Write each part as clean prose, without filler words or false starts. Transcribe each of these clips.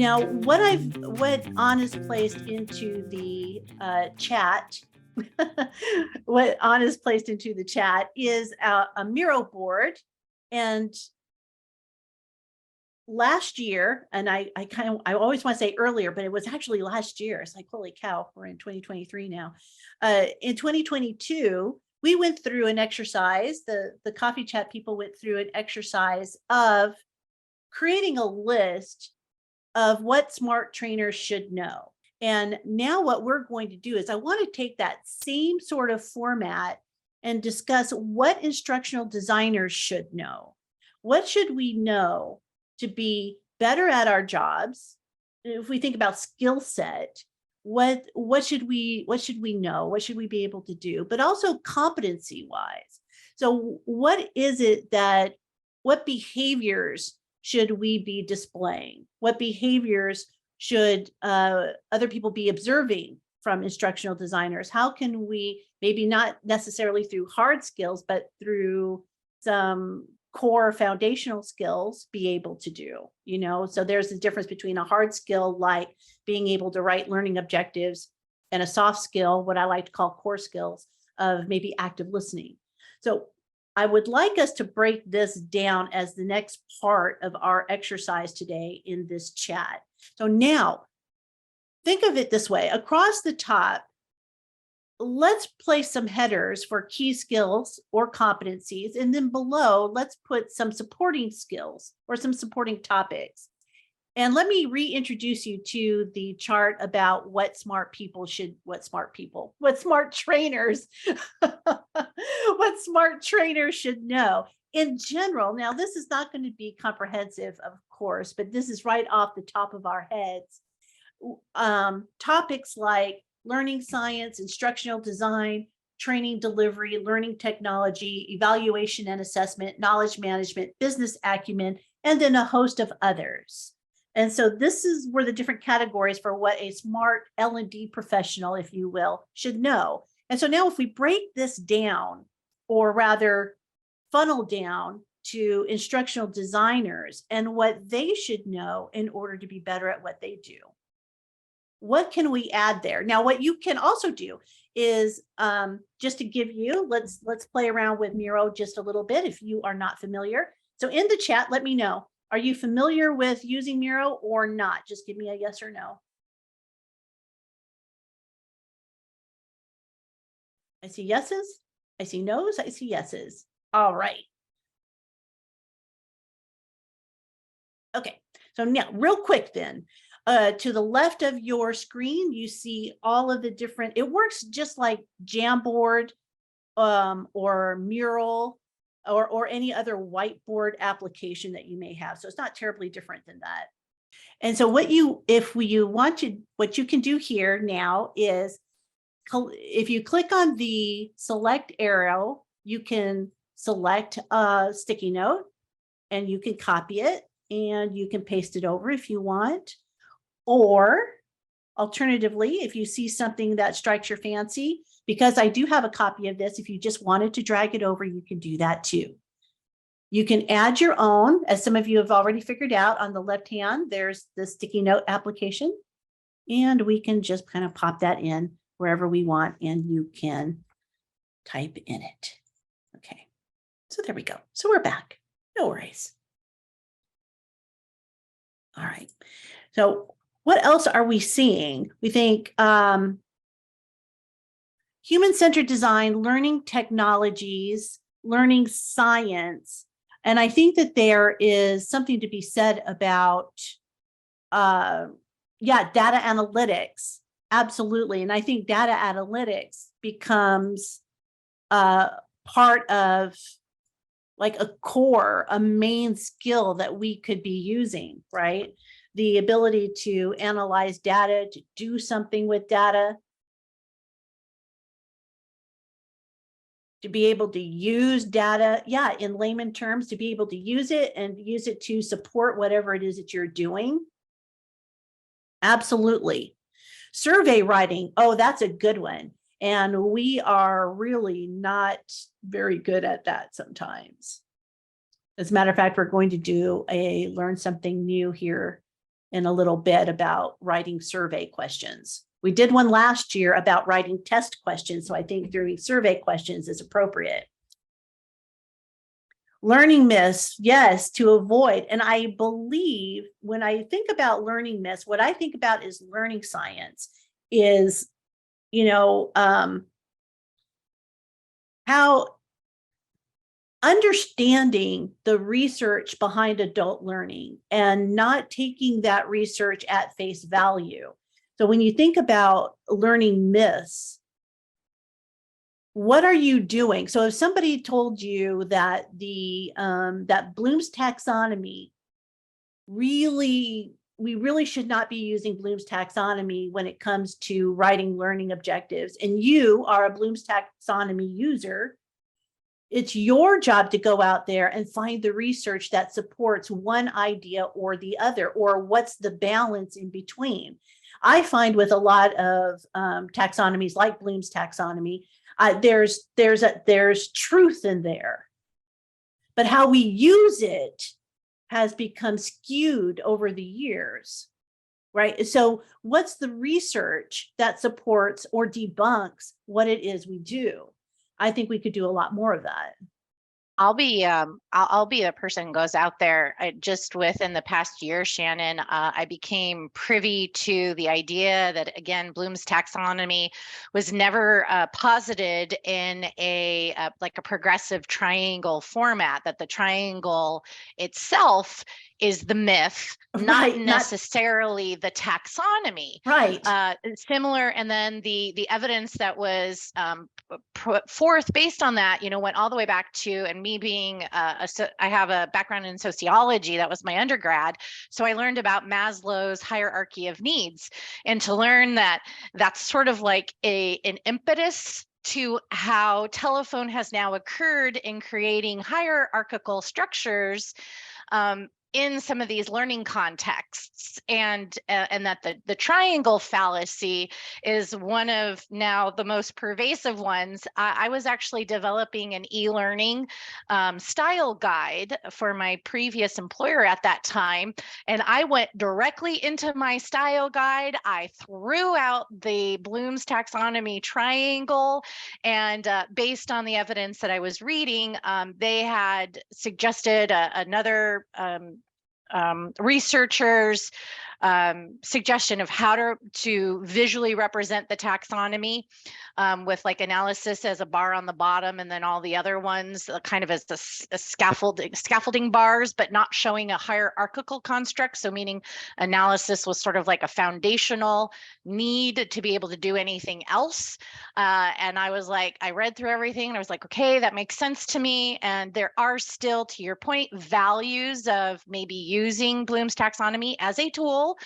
Now, what Anna's placed into the chat, what Anna's placed into the chat is a Miro board. And last year, and I always want to say earlier, but it was actually last year. It's like, holy cow, we're in 2023 now. In 2022, we went through an exercise. The coffee chat people went through an exercise of creating a list of what smart trainers should know. And now what we're going to do is I want to take that same sort of format and discuss what instructional designers should know. What should we know to be better at our jobs? If we think about skill set, what should we know? What should we be able to do? But also competency wise. So what behaviors should we be displaying? What behaviors should other people be observing from instructional designers? How can we, maybe not necessarily through hard skills, but through some core foundational skills, be able to do, so there's a difference between a hard skill like being able to write learning objectives and a soft skill, what I like to call core skills, of maybe active listening. So I would like us to break this down as the next part of our exercise today in this chat. So now think of it this way. Across the top, let's place some headers for key skills or competencies. And then below, let's put some supporting skills or some supporting topics. And let me reintroduce you to the chart about what smart trainers, what smart trainers should know in general. Now, this is not going to be comprehensive, of course, but this is right off the top of our heads. Topics like learning science, instructional design, training delivery, learning technology, evaluation and assessment, knowledge management, business acumen, and then a host of others. And so this is where the different categories for what a smart L&D professional, if you will, should know. And so now if we break this down, or rather funnel down to instructional designers and what they should know in order to be better at what they do, what can we add there? Now, what you can also do is just to give you, let's play around with Miro just a little bit if you are not familiar. So in the chat, let me know. Are you familiar with using Miro or not? Just give me a yes or no. I see yeses. I see no's. I see yeses. All right. Okay. So now real quick then, to the left of your screen, you see all of the different, it works just like Jamboard or Mural or any other whiteboard application that you may have. So it's not terribly different than that. And so what you can do here now is, if you click on the select arrow, you can select a sticky note and you can copy it and you can paste it over if you want. Or alternatively, if you see something that strikes your fancy, because I do have a copy of this, if you just wanted to drag it over, you can do that too. You can add your own, as some of you have already figured out. On the left hand, there's the sticky note application, and we can just kind of pop that in wherever we want, and you can type in it. Okay, so there we go. So we're back. No worries. All right. So what else are we seeing? We think human-centered design, learning technologies, learning science. And I think that there is something to be said about, data analytics. Absolutely. And I think data analytics becomes part of like a main skill that we could be using, right? The ability to analyze data, to do something with data, to be able to use data, in layman terms, to be able to use it and use it to support whatever it is that you're doing. Absolutely. Survey writing, oh, that's a good one. And we are really not very good at that sometimes. As a matter of fact, we're going to do a learn something new here in a little bit about writing survey questions. We did one last year about writing test questions, so I think doing survey questions is appropriate. Learning myths, yes, to avoid. And I believe when I think about learning myths, what I think about is learning science, is, how understanding the research behind adult learning and not taking that research at face value. So when you think about learning myths, what are you doing? So if somebody told you that that Bloom's taxonomy we really should not be using Bloom's taxonomy when it comes to writing learning objectives, and you are a Bloom's taxonomy user, it's your job to go out there and find the research that supports one idea or the other, or what's the balance in between. I find with a lot of taxonomies like Bloom's taxonomy, there's truth in there, but how we use it has become skewed over the years, right? So what's the research that supports or debunks what it is we do? I think we could do a lot more of that. I'll be the person who goes out there. Just within the past year, Shannon, I became privy to the idea that, again, Bloom's taxonomy was never posited in like a progressive triangle format, that the triangle itself is the myth, not necessarily the taxonomy. Right. Similar, and then the evidence that was put forth based on that, went all the way back to, and me being I have a background in sociology, that was my undergrad, so I learned about Maslow's hierarchy of needs, and to learn that that's sort of like an impetus to how telephone has now occurred in creating hierarchical structures in some of these learning contexts, and that the triangle fallacy is one of now the most pervasive ones. I was actually developing an e-learning style guide for my previous employer at that time, and I went directly into my style guide. I threw out the Bloom's taxonomy triangle, and based on the evidence that I was reading, they had suggested another researchers suggestion of how to visually represent the taxonomy, with like analysis as a bar on the bottom, and then all the other ones kind of as the scaffolding bars, but not showing a hierarchical construct. So meaning analysis was sort of like a foundational need to be able to do anything else. And I was like, I read through everything and I was like, okay, that makes sense to me. And there are still, to your point, values of maybe using Bloom's taxonomy as a tool.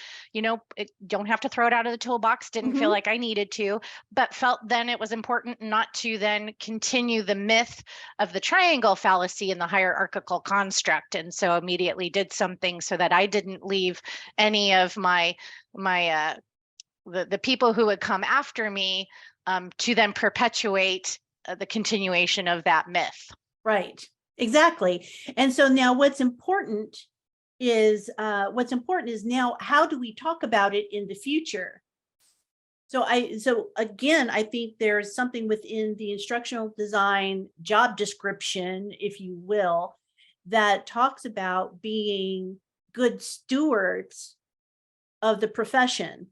Don't have to throw it out of the toolbox. Didn't feel like I needed to, but felt then it was important not to then continue the myth of the triangle fallacy in the hierarchical construct. And so immediately did something so that I didn't leave any of the people who would come after me to then perpetuate the continuation of that myth. Right, exactly. And so now what's important is now, how do we talk about it in the future? So again, I think there's something within the instructional design job description, if you will, that talks about being good stewards of the profession.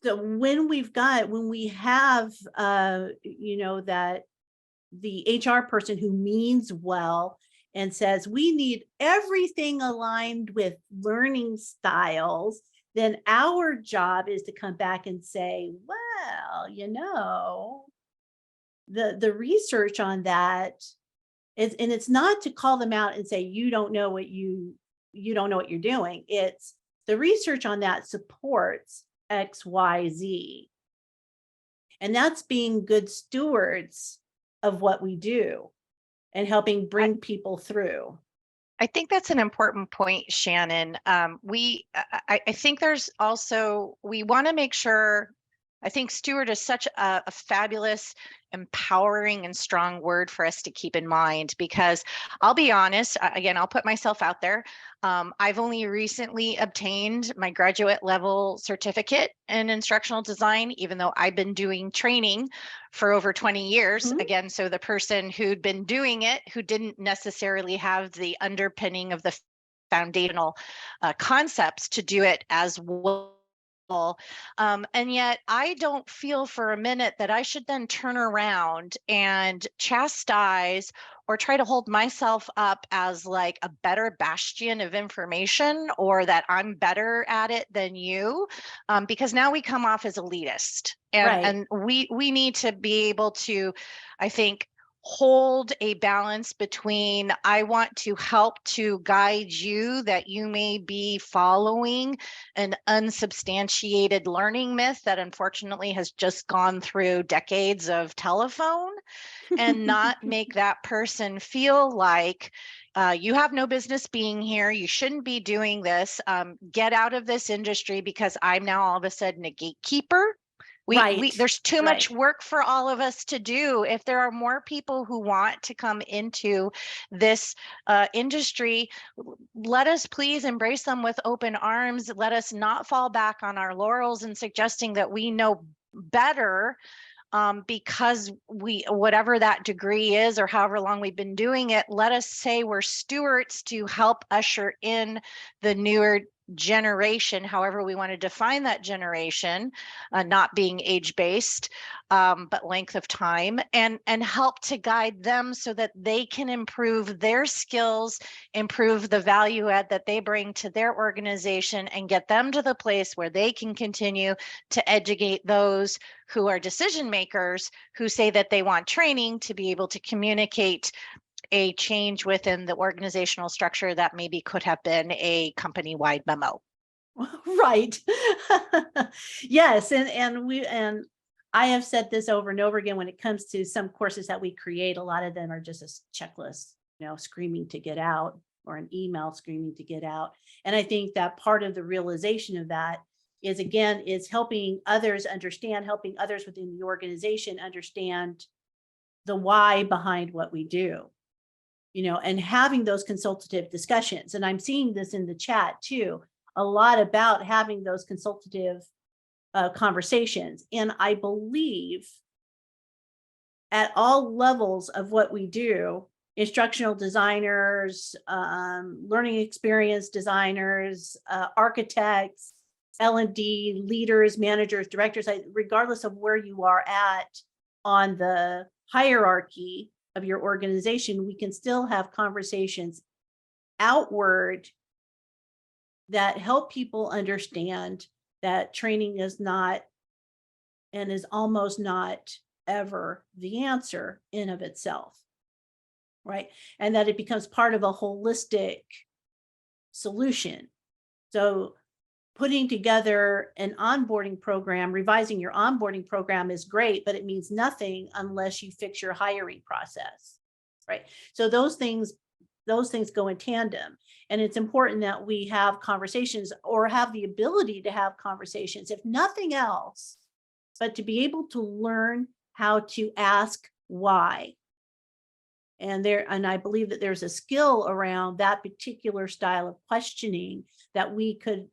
So when we have that the HR person who means well and says we need everything aligned with learning styles, then our job is to come back and say, well, the research on that is, and it's not to call them out and say you don't know what you're doing. It's the research on that supports XYZ. And that's being good stewards of what we do and helping bring people through. I think that's an important point, Shannon. I think there's also, we want to make sure I think steward is such a fabulous, empowering, and strong word for us to keep in mind, because I'll be honest, again, I'll put myself out there. I've only recently obtained my graduate level certificate in instructional design, even though I've been doing training for over 20 years. Mhm. Again, so the person who'd been doing it, who didn't necessarily have the underpinning of the foundational concepts to do it as well. And yet, I don't feel for a minute that I should then turn around and chastise or try to hold myself up as like a better bastion of information, or that I'm better at it than you, because now we come off as elitist, and Right. we need to be able to, I think, hold a balance between, I want to help to guide you that you may be following an unsubstantiated learning myth that unfortunately has just gone through decades of telephone, and not make that person feel like you have no business being here. You shouldn't be doing this. Get out of this industry because I'm now all of a sudden a gatekeeper. We Right. there's too much Right. work for all of us to do. If there are more people who want to come into this industry, let us please embrace them with open arms. Let us not fall back on our laurels and suggesting that we know better, because we, whatever that degree is or however long we've been doing it, let us say we're stewards to help usher in the newer generation, however we want to define that generation, not being age based, but length of time, and help to guide them so that they can improve their skills, improve the value add that they bring to their organization, and get them to the place where they can continue to educate those who are decision makers, who say that they want training to be able to communicate a change within the organizational structure that maybe could have been a company-wide memo. Right. Yes, and I have said this over and over again when it comes to some courses that we create, a lot of them are just a checklist, screaming to get out, or an email screaming to get out. And I think that part of the realization of that is, again, is helping others understand, helping others within the organization understand the why behind what we do, and having those consultative discussions. And I'm seeing this in the chat too, a lot about having those consultative conversations. And I believe at all levels of what we do, instructional designers, learning experience designers, architects, L&D leaders, managers, directors, regardless of where you are at on the hierarchy of your organization, we can still have conversations outward that help people understand that training is not, and is almost not ever, the answer in of itself, right? And that it becomes part of a holistic solution. So putting together an onboarding program, revising your onboarding program is great, but it means nothing unless you fix your hiring process, right? So those things go in tandem. And it's important that we have conversations, or have the ability to have conversations, if nothing else, but to be able to learn how to ask why. And I believe that there's a skill around that particular style of questioning that we could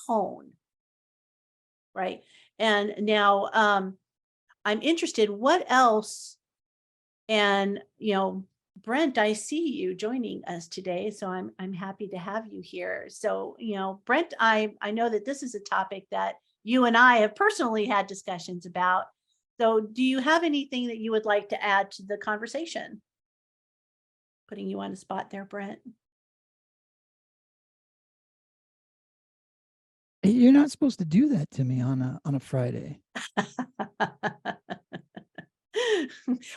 hone, right? And now I'm interested, what else? And Brent, I see you joining us today, so I'm happy to have you here. So, Brent, I know that this is a topic that you and I have personally had discussions about. So, do you have anything that you would like to add to the conversation? Putting you on the spot there, Brent. You're not supposed to do that to me on a Friday.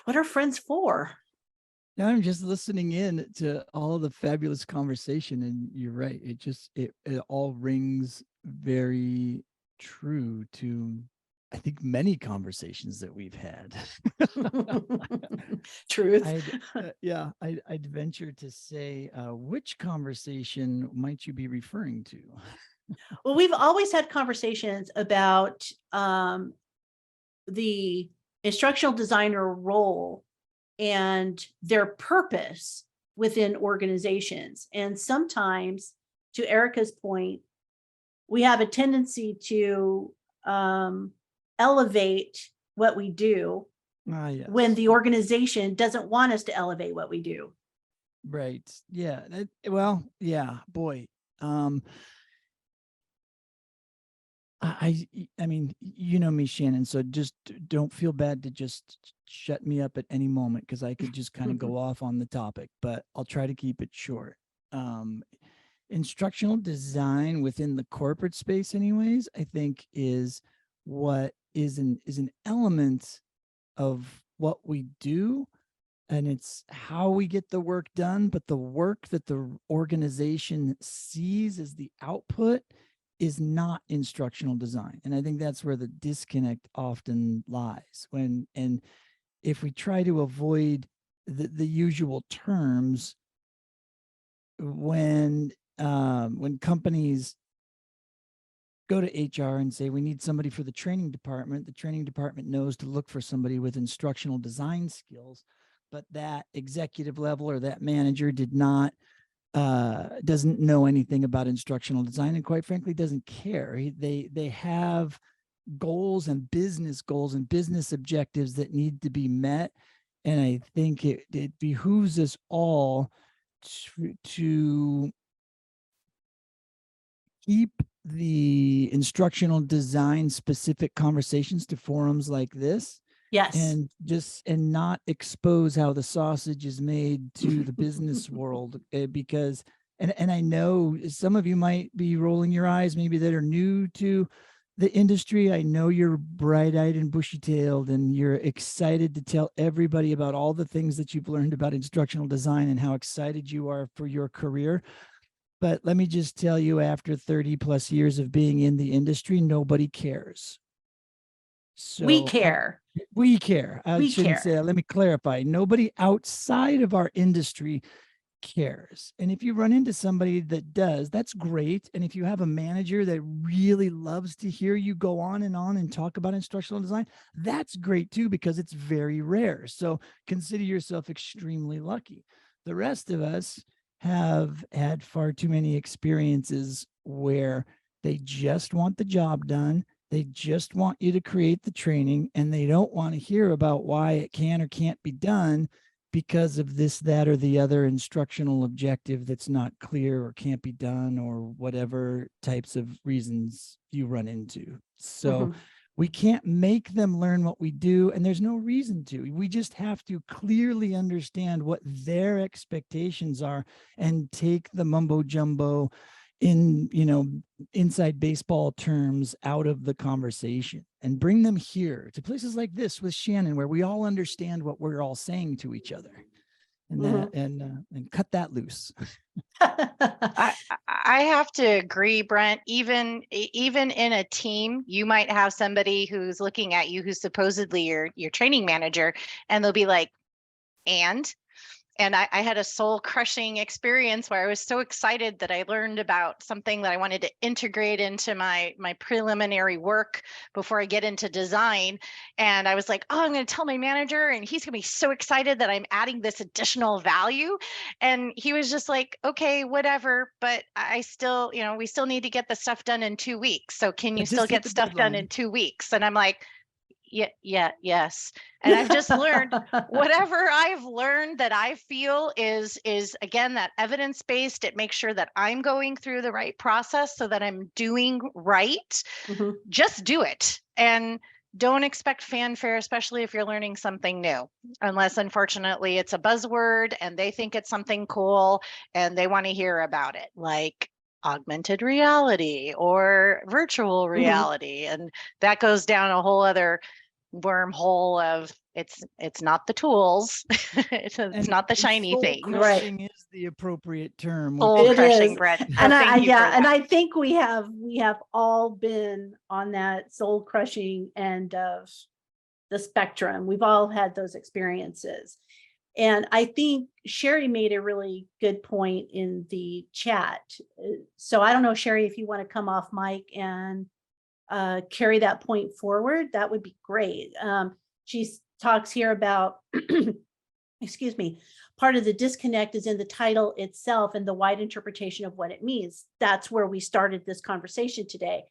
What are friends for? Now I'm just listening in to all the fabulous conversation, and you're right. It all rings very true to, I think, many conversations that we've had. Truth. I'd venture to say, which conversation might you be referring to? Well, we've always had conversations about the instructional designer role and their purpose within organizations. And sometimes, to Erica's point, we have a tendency to elevate what we do Yes. when the organization doesn't want us to elevate what we do. Right. Yeah. Well, yeah, boy. I mean, you know me, Shannon, so just don't feel bad to just shut me up at any moment, because I could just kind of go off on the topic, but I'll try to keep it short. Instructional design within the corporate space anyways, I think is what is an element of what we do, and it's how we get the work done, but the work that the organization sees as the output is not instructional design. And I think that's where the disconnect often lies. And if we try to avoid the usual terms, when companies go to HR and say, we need somebody for the training department knows to look for somebody with instructional design skills, but that executive level or that manager doesn't know anything about instructional design, and quite frankly doesn't care. They have goals and business objectives that need to be met, and I think it behooves us all to keep the instructional design specific conversations to forums like this, Yes. and not expose how the sausage is made to the business world, because and I know some of you might be rolling your eyes, maybe that are new to the industry. I know you're bright-eyed and bushy-tailed, and you're excited to tell everybody about all the things that you've learned about instructional design and how excited you are for your career. But let me just tell you, after 30 plus years of being in the industry, nobody cares. So We care. we care. I We shouldn't care. say that. Let me clarify. Nobody outside of our industry cares. And if you run into somebody that does, that's great. And if you have a manager that really loves to hear you go on and talk about instructional design, that's great too, because it's very rare. So consider yourself extremely lucky. The rest of us have had far too many experiences where they just want the job done. They just want you to create the training, and they don't want to hear about why it can or can't be done because of this, that, or the other instructional objective that's not clear or can't be done, or whatever types of reasons you run into. So we can't make them learn what we do, and there's no reason to. We just have to clearly understand what their expectations are and take the mumbo jumbo inside baseball terms out of the conversation and bring them here to places like this with Shannon, where we all understand what we're all saying to each other, and and cut that loose. I have to agree, Brent. Even in a team, you might have somebody who's looking at you who's supposedly your training manager, and they'll be like, and I had a soul crushing experience where I was so excited that I learned about something that I wanted to integrate into my preliminary work before I get into design. And I was like, oh, I'm going to tell my manager, and he's going to be so excited that I'm adding this additional value. And he was just like, okay, whatever. But I still, we still need to get the stuff done in 2 weeks. So can you still get stuff done in 2 weeks? And I'm like, yes. And I've just learned whatever I've learned that I feel is again, that evidence-based. It makes sure that I'm going through the right process so that I'm doing right. Just do it. And don't expect fanfare, especially if you're learning something new, unless unfortunately it's a buzzword and they think it's something cool and they want to hear about it, like augmented reality or virtual reality. And that goes down a whole other wormhole of it's not the tools. it's not the shiny thing. Crushing is the appropriate term. Soul crushing, Brett. And I think we have all been on that soul crushing end of the spectrum. We've all had those experiences. And I think Sherry made a really good point in the chat. So I don't know, Sherry, if you want to come off mic and carry that point forward, that would be great. She talks here about, excuse me, part of the disconnect is in the title itself and the wide interpretation of what it means. That's where we started this conversation today.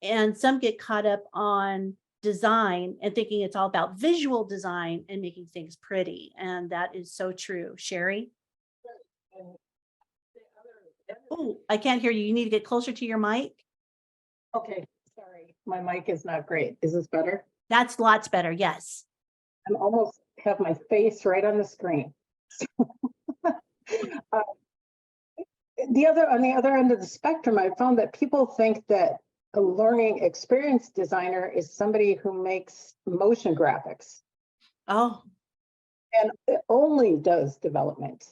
And some get caught up on design and thinking it's all about visual design and making things pretty. And that is so true. Sherry? Oh, I can't hear you. You need to get closer to your mic. Okay, sorry, my mic is not great. Is this better? That's lots better. Yes. I'm almost have my face right on the screen. Uh, on the other end of the spectrum, I found that people think that a learning experience designer is somebody who makes motion graphics Oh, and it only does development.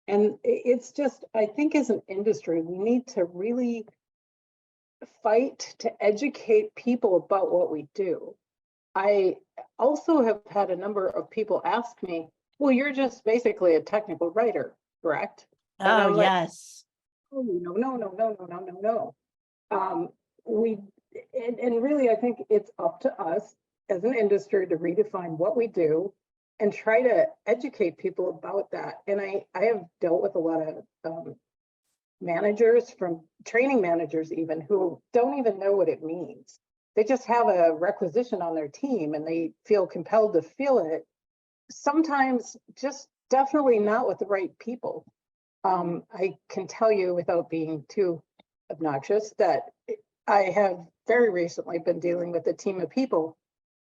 And it's just, I think as an industry, we need to really fight to educate people about what we do. I also have had a number of people ask me, well, you're just basically a technical writer, correct? And oh, I'm like, yes. oh, no. And really, I think it's up to us as an industry to redefine what we do and try to educate people about that. And I have dealt with a lot of managers, from training managers even, who don't even know what it means. They just have a requisition on their team and they feel compelled to fill it. Sometimes just definitely not with the right people. I can tell you without being too obnoxious that I have very recently been dealing with a team of people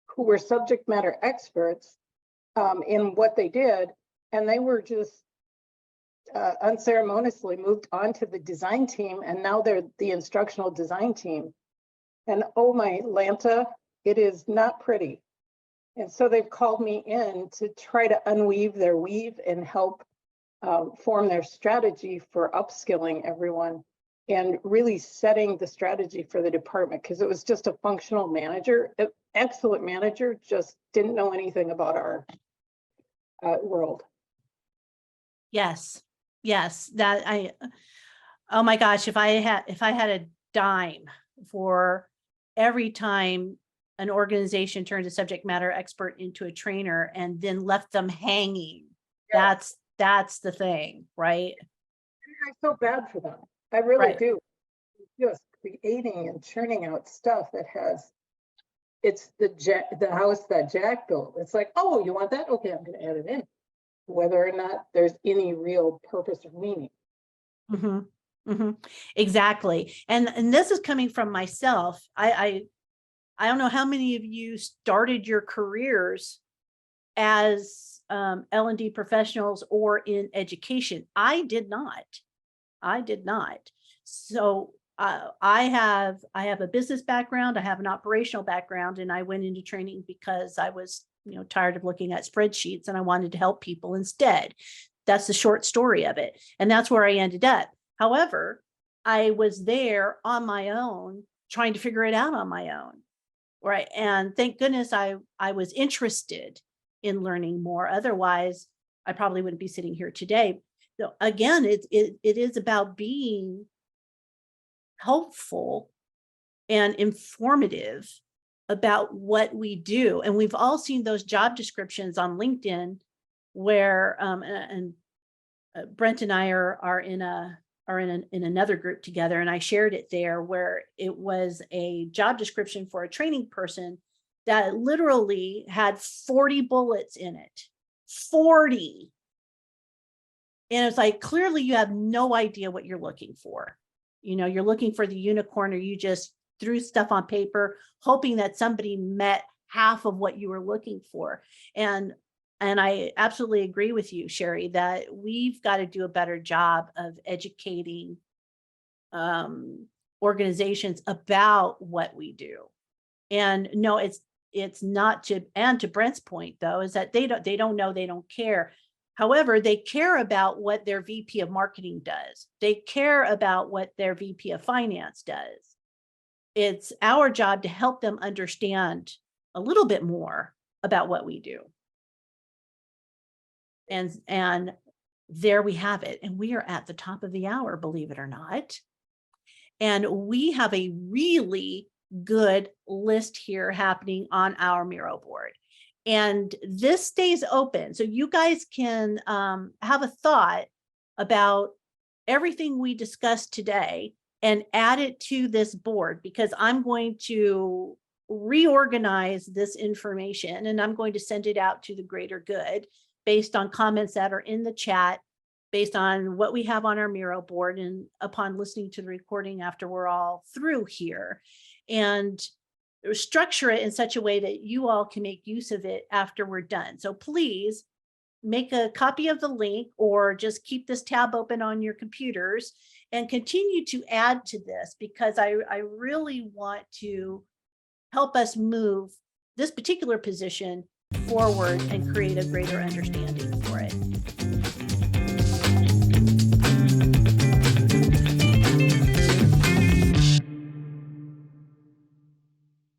who were subject matter experts in what they did, and they were just unceremoniously moved on to the design team, and now they're the instructional design team. And oh my Lanta, it is not pretty. And so they've called me in to try to unweave their weave and help form their strategy for upskilling everyone and really setting the strategy for the department, because it was just a functional manager, an excellent manager, just didn't know anything about our world. Yes. Yes. Oh my gosh, if I had a dime for every time an organization turned a subject matter expert into a trainer and then left them hanging, Yeah. that's the thing, right? I feel bad for them. I really Right. do. Just creating and churning out stuff that has, it's the house that Jack built. It's like, oh, you want that? Okay, I'm going to add it in, whether or not there's any real purpose or meaning. Exactly. And this is coming from myself. I don't know how many of you started your careers as L&D professionals or in education. I did not. So I have a business background. I have an operational background, and I went into training because I was, tired of looking at spreadsheets and I wanted to help people instead. That's the short story of it. And that's where I ended up. However, I was there on my own, trying to figure it out on my own. Right. And thank goodness I was interested in learning more. Otherwise, I probably wouldn't be sitting here today. So again, it is about being helpful and informative about what we do. And we've all seen those job descriptions on LinkedIn where Brent and I are in another group together, and I shared it there, where it was a job description for a training person that literally had 40 bullets in it. 40. And it's like, clearly you have no idea what you're looking for. You're looking for the unicorn, or you just threw stuff on paper hoping that somebody met half of what you were looking for. And I absolutely agree with you, Sherry, that we've got to do a better job of educating organizations about what we do. And no, it's not to Brent's point, though, is that they don't know, they don't care. However, they care about what their VP of marketing does. They care about what their VP of finance does. It's our job to help them understand a little bit more about what we do. And there we have it. And we are at the top of the hour, believe it or not. And we have a really good list here happening on our Miro board. And this stays open. So you guys can have a thought about everything we discussed today and add it to this board, because I'm going to reorganize this information and I'm going to send it out to the greater good based on comments that are in the chat, based on what we have on our Miro board, and upon listening to the recording after we're all through here, and structure it in such a way that you all can make use of it after we're done. So please make a copy of the link, or just keep this tab open on your computers and continue to add to this, because I really want to help us move this particular position forward and create a greater understanding for it.